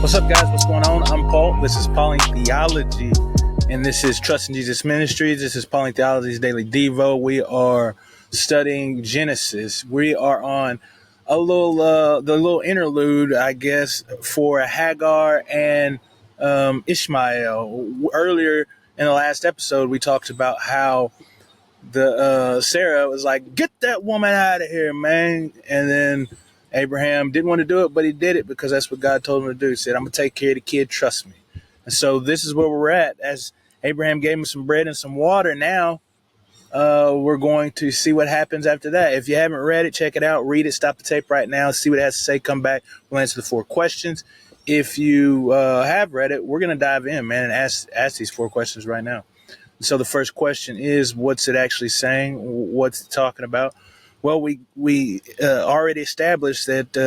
What's up, guys? What's going on? I'm Paul. This is Pauline Theology, and this is Trust in Jesus Ministries. This is Pauline Theology's Daily Devo. We are studying Genesis. We are on the little interlude, I guess, for Hagar and Ishmael. Earlier in the last episode, we talked about how the Sarah was like, "Get that woman out of here, man," and then Abraham didn't want to do it, but he did it because that's what God told him to do. He said, "I'm going to take care of the kid. Trust me." And so this is where we're at. As Abraham gave him some bread and some water, now we're going to see what happens after that. If you haven't read it, check it out. Read it. Stop the tape right now. See what it has to say. Come back. We'll answer the 4 questions. If you have read it, we're going to dive in, man, and ask these 4 questions right now. So the first question is, what's it actually saying? What's it talking about? Well, we already established that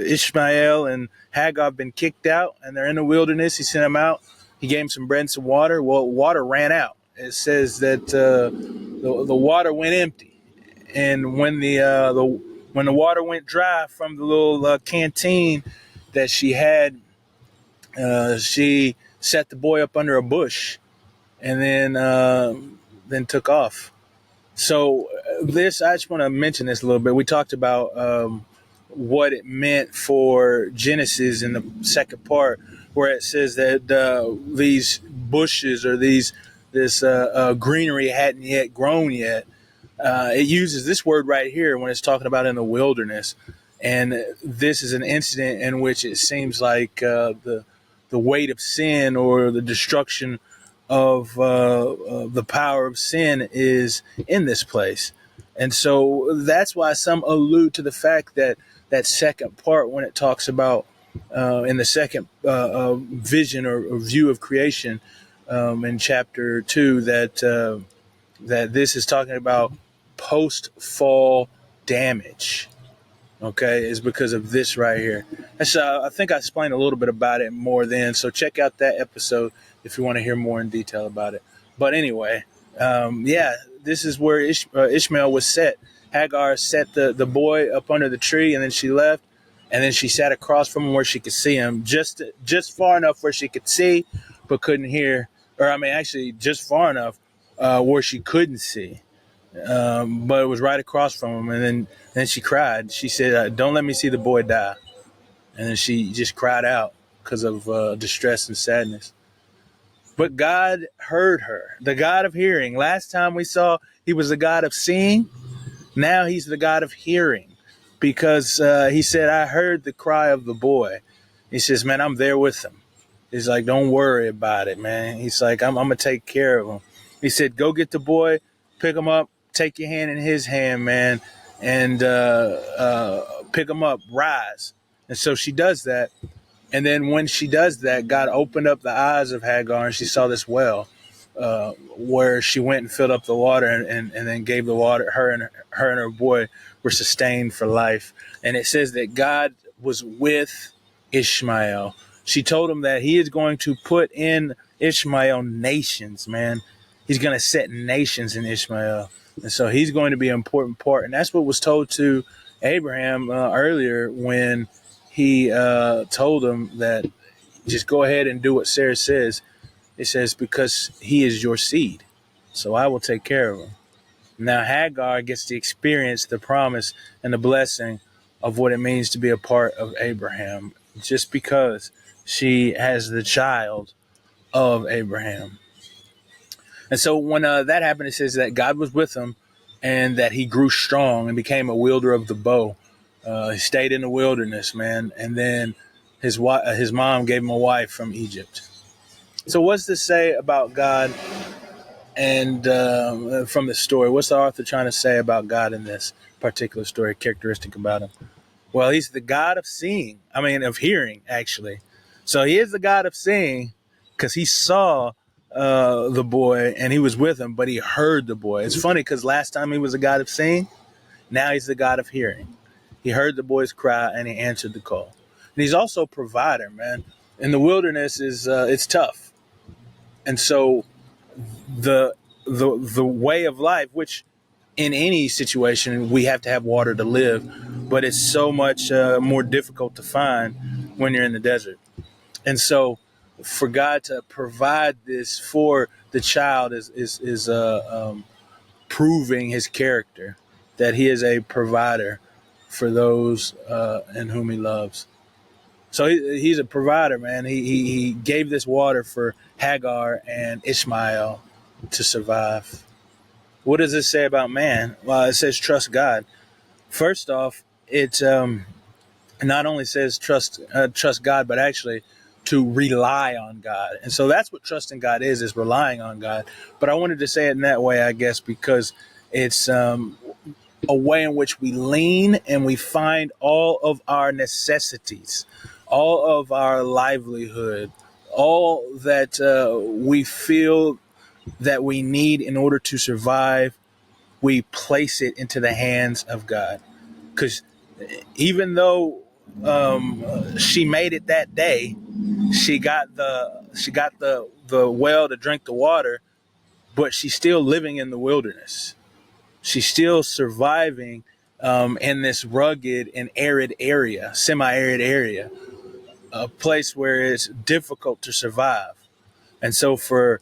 Ishmael and Hagar have been kicked out, and they're in the wilderness. He sent them out. He gave them some bread and some water. Well, water ran out. It says that the water went empty, and when the water went dry from the little canteen that she had, she set the boy up under a bush, and then took off. So I just want to mention this a little bit. We talked about what it meant for Genesis in the second part, where it says that these bushes or this greenery hadn't yet grown yet. It uses this word right here when it's talking about in the wilderness. And this is an incident in which it seems like the weight of sin or the destruction of the power of sin is in this place. And so that's why some allude to the fact that that second part, when it talks about in the second vision or view of creation in chapter 2, that this is talking about post-fall damage. Okay, is because of this right here. And so I think I explained a little bit about it more then. So check out that episode if you want to hear more in detail about it. But anyway, this is where Ishmael was set. Hagar set the boy up under the tree, and then she left, and then she sat across from him where she could see him, just far enough where she could see but couldn't hear, or actually just far enough where she couldn't see. But it was right across from him, and then she cried. She said, "Don't let me see the boy die." And then she just cried out because of distress and sadness. But God heard her, the God of hearing. Last time we saw he was the God of seeing. Now he's the God of hearing, because he said, "I heard the cry of the boy." He says, "Man, I'm there with him." He's like, "Don't worry about it, man." He's like, I'm going to take care of him." He said, "Go get the boy, pick him up, take your hand in his hand, man, and pick him up, rise." And so she does that. And then when she does that, God opened up the eyes of Hagar, and she saw this well where she went and filled up the water and then gave the water. Her and her boy were sustained for life. And it says that God was with Ishmael. She told him that he is going to put in Ishmael nations, man. He's going to set nations in Ishmael. And so he's going to be an important part. And that's what was told to Abraham earlier when he told him that just go ahead and do what Sarah says. It says, because he is your seed, so I will take care of him. Now Hagar gets to experience the promise and the blessing of what it means to be a part of Abraham, just because she has the child of Abraham. And so when that happened, it says that God was with him and that he grew strong and became a wielder of the bow. He stayed in the wilderness, man. And then his mom gave him a wife from Egypt. So what's this say about God and from the story? What's the author trying to say about God in this particular story, characteristic about him? Well, he's the God of seeing. Of hearing, actually. So he is the God of seeing because he saw the boy and he was with him, but he heard the boy. It's funny because last time he was a God of seeing, now he's the God of hearing. He heard the boy's cry and he answered the call. And he's also a provider, man. In the wilderness it's tough. And so the way of life, which in any situation we have to have water to live, but it's so much more difficult to find when you're in the desert. And so for God to provide this for the child is proving his character, that he is a provider for those in whom he loves. So he's a provider, man. He gave this water for Hagar and Ishmael to survive. What does it say about man? Well, it says trust God. First off, it not only says trust God, but actually to rely on God. And so that's what trusting God is relying on God. But I wanted to say it in that way, I guess, because it's a way in which we lean and we find all of our necessities, all of our livelihood, all that we feel that we need in order to survive. We place it into the hands of God. Because even though she made it that day, she got the well to drink the water, but she's still living in the wilderness. She's still surviving in this rugged and arid area, semi-arid area, a place where it's difficult to survive. And so for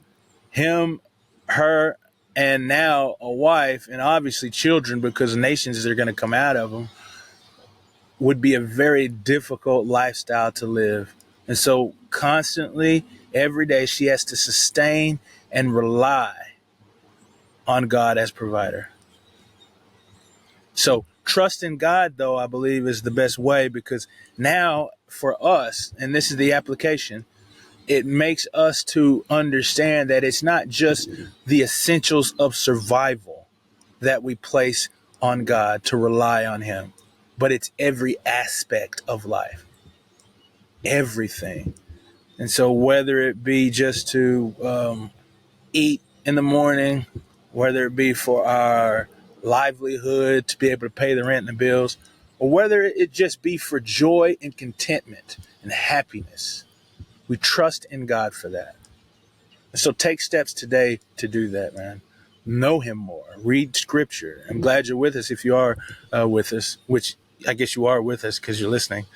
him, her, and now a wife, and obviously children, because nations are going to come out of them, would be a very difficult lifestyle to live. And so constantly, every day, she has to sustain and rely on God as provider. So trust in God, though, I believe is the best way, because now for us, and this is the application, it makes us to understand that it's not just the essentials of survival that we place on God to rely on him, but it's every aspect of life, everything. And so whether it be just to eat in the morning, whether it be for our livelihood, to be able to pay the rent and the bills, or whether it just be for joy and contentment and happiness, we trust in God for that. So take steps today to do that, man. Know him more. Read scripture. I'm glad you're with us if you are with us, which I guess you are with us because you're listening.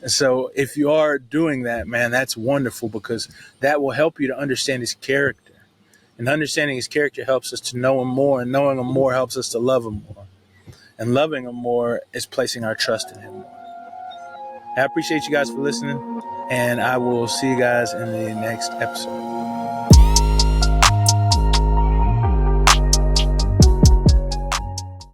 So if you are doing that, man, that's wonderful, because that will help you to understand his character. And understanding his character helps us to know him more, and knowing him more helps us to love him more. And loving him more is placing our trust in him more. I appreciate you guys for listening, and I will see you guys in the next episode.